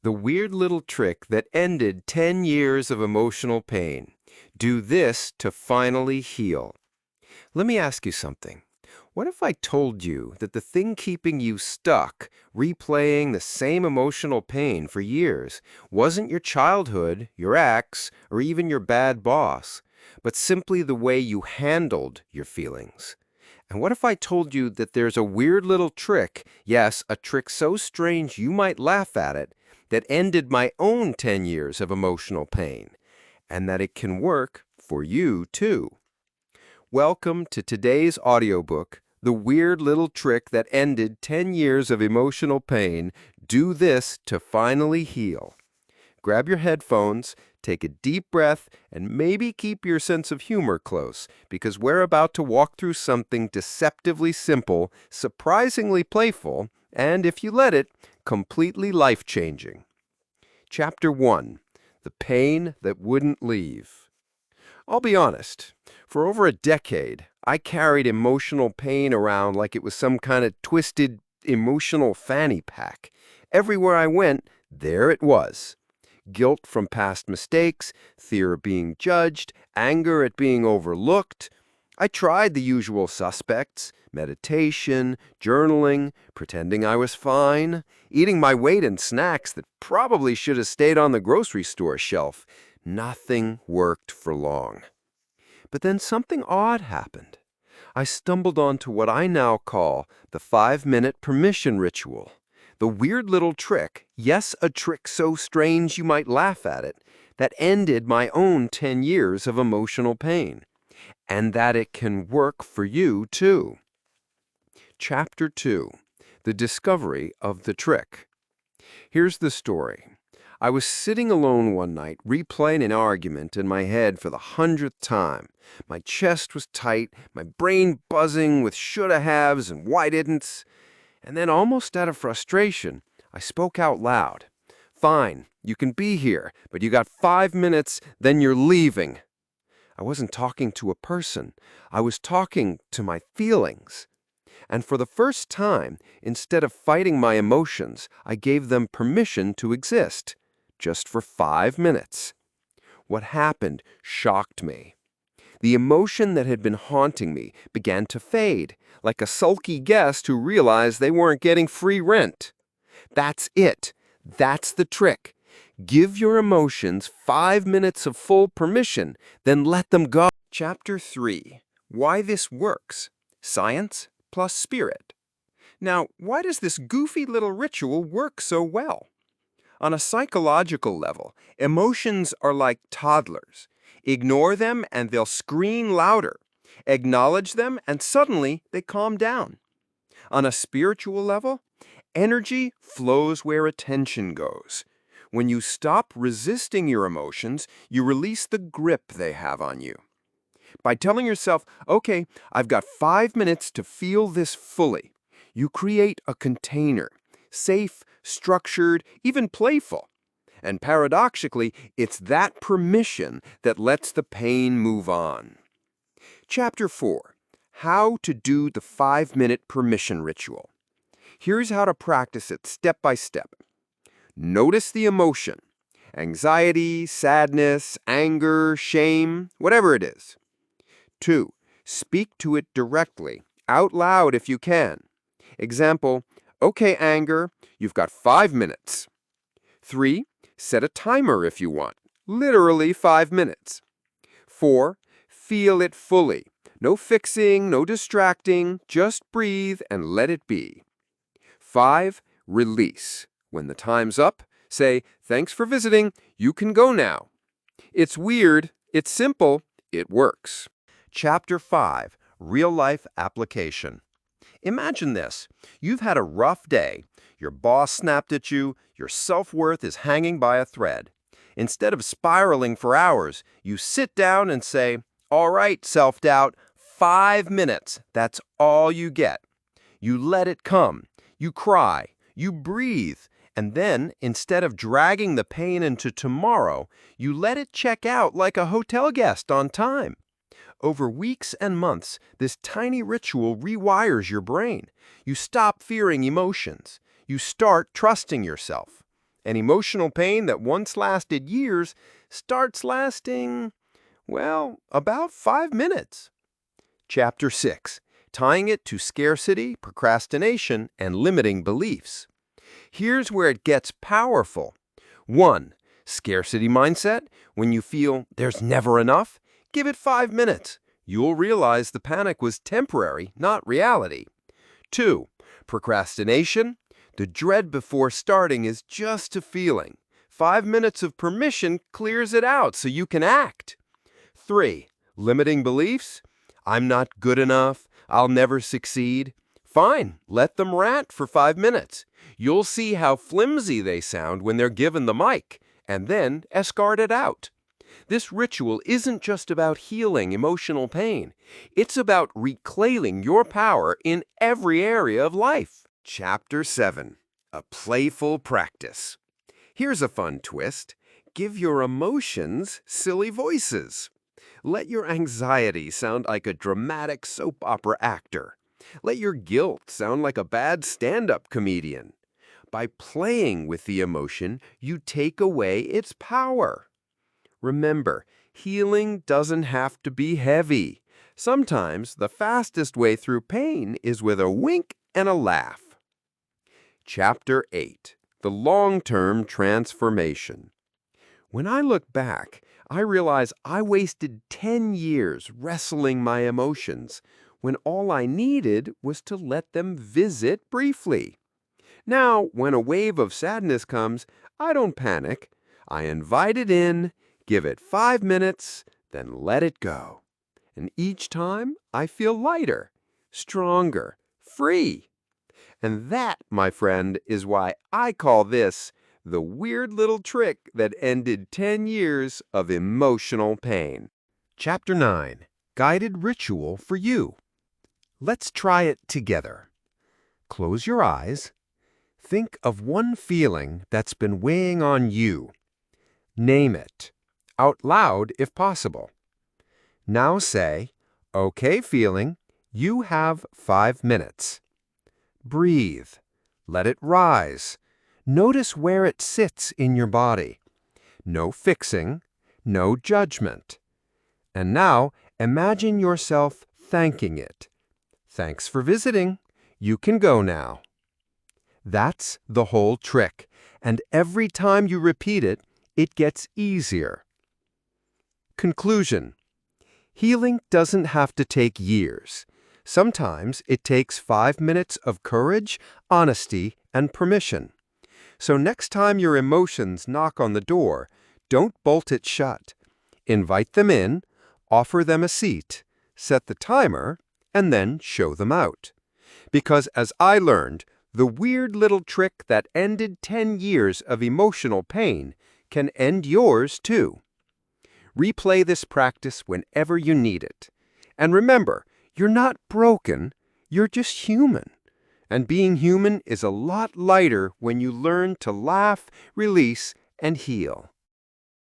The weird little trick that ended 10 years of emotional pain. Do this to finally heal. Let me ask you something. What if I told you that the thing keeping you stuck, replaying the same emotional pain for years, wasn't your childhood, your ex, or even your bad boss, but simply the way you handled your feelings? And what if I told you that there's a weird little trick, yes, a trick so strange you might laugh at it, that ended my own 10 years of emotional pain, and that it can work for you too? Welcome to today's audiobook, The Weird Little Trick That Ended 10 Years of Emotional Pain. Do this to finally heal. Grab your headphones, take a deep breath, and maybe keep your sense of humor close, because we're about to walk through something deceptively simple, surprisingly playful, and, if you let it, completely life-changing. Chapter 1. The Pain That Wouldn't Leave. I'll be honest, for over a decade, I carried emotional pain around like it was some kind of twisted emotional fanny pack. Everywhere I went, there it was. Guilt from past mistakes, fear of being judged, anger at being overlooked. I tried the usual suspects: meditation, journaling, pretending I was fine, eating my weight in snacks that probably should have stayed on the grocery store shelf. Nothing worked for long. But then something odd happened. I stumbled onto what I now call the 5-minute permission ritual. The weird little trick, yes, a trick so strange you might laugh at it, that ended my own 10 years of emotional pain. And that it can work for you too. Chapter 2. The Discovery of the Trick. Here's the story. I was sitting alone one night, replaying an argument in my head for the 100th time. My chest was tight, my brain buzzing with shoulda-haves and why-didn'ts. And then, almost out of frustration, I spoke out loud. "Fine, you can be here, but you got 5 minutes, then you're leaving." I wasn't talking to a person. I was talking to my feelings. And for the first time, instead of fighting my emotions, I gave them permission to exist, just for 5 minutes. What happened shocked me. The emotion that had been haunting me began to fade, like a sulky guest who realized they weren't getting free rent. That's it. That's the trick. Give your emotions 5 minutes of full permission, then let them go. Chapter 3. Why this works. Science plus spirit. Now, why does this goofy little ritual work so well? On a psychological level, emotions are like toddlers. Ignore them and they'll scream louder. Acknowledge them and suddenly they calm down. On a spiritual level, energy flows where attention goes. When you stop resisting your emotions, you release the grip they have on you. By telling yourself, okay, I've got 5 minutes to feel this fully, you create a container, safe, structured, even playful. And paradoxically, it's that permission that lets the pain move on. Chapter 4. How to do the 5-minute permission ritual. Here's how to practice it step by step. Notice the emotion. Anxiety, sadness, anger, shame, whatever it is. 2. Speak to it directly, out loud if you can. Example, okay, anger, you've got 5 minutes. 3. Set a timer if you want, literally 5 minutes. 4. Feel it fully. No fixing, no distracting, just breathe and let it be. 5. Release. When the time's up, say, thanks for visiting, you can go now. It's weird, it's simple, it works. Chapter 5. Real-life application. Imagine this. You've had a rough day. Your boss snapped at you. Your self-worth is hanging by a thread. Instead of spiraling for hours, you sit down and say, all right, self-doubt, 5 minutes. That's all you get. You let it come. You cry. You breathe. And then, instead of dragging the pain into tomorrow, you let it check out like a hotel guest on time. Over weeks and months, this tiny ritual rewires your brain. You stop fearing emotions. You start trusting yourself. And emotional pain that once lasted years starts lasting, well, about 5 minutes. Chapter 6. Tying it to scarcity, procrastination, and limiting beliefs. Here's where it gets powerful. 1. Scarcity mindset. When you feel there's never enough, give it 5 minutes. You'll realize the panic was temporary, not reality. 2. Procrastination. The dread before starting is just a feeling. 5 minutes of permission clears it out so you can act. 3. Limiting beliefs. I'm not good enough. I'll never succeed. Fine, let them rant for 5 minutes. You'll see how flimsy they sound when they're given the mic, and then escort it out. This ritual isn't just about healing emotional pain. It's about reclaiming your power in every area of life. Chapter 7. A playful practice. Here's a fun twist. Give your emotions silly voices. Let your anxiety sound like a dramatic soap opera actor. Let your guilt sound like a bad stand-up comedian. By playing with the emotion, you take away its power. Remember, healing doesn't have to be heavy. Sometimes the fastest way through pain is with a wink and a laugh. Chapter 8. The long-term transformation. When I look back, I realize I wasted 10 years wrestling my emotions when all I needed was to let them visit briefly. Now, when a wave of sadness comes, I don't panic. I invite it in, give it 5 minutes, then let it go. And each time, I feel lighter, stronger, free. And that, my friend, is why I call this the weird little trick that ended 10 years of emotional pain. Chapter 9. Guided Ritual for You. Let's try it together. Close your eyes. Think of one feeling that's been weighing on you. Name it, out loud if possible. Now say, "Okay, feeling, you have 5 minutes." Breathe. Let it rise. Notice where it sits in your body. No fixing, no judgment. And now, imagine yourself thanking it. Thanks for visiting. You can go now. That's the whole trick, and every time you repeat it, it gets easier. Conclusion. Healing doesn't have to take years. Sometimes it takes 5 minutes of courage, honesty, and permission. So next time your emotions knock on the door, don't bolt it shut. Invite them in, offer them a seat, set the timer, and then show them out. Because as I learned, the weird little trick that ended 10 years of emotional pain can end yours too. Replay this practice whenever you need it. And remember, you're not broken, you're just human. And being human is a lot lighter when you learn to laugh, release, and heal.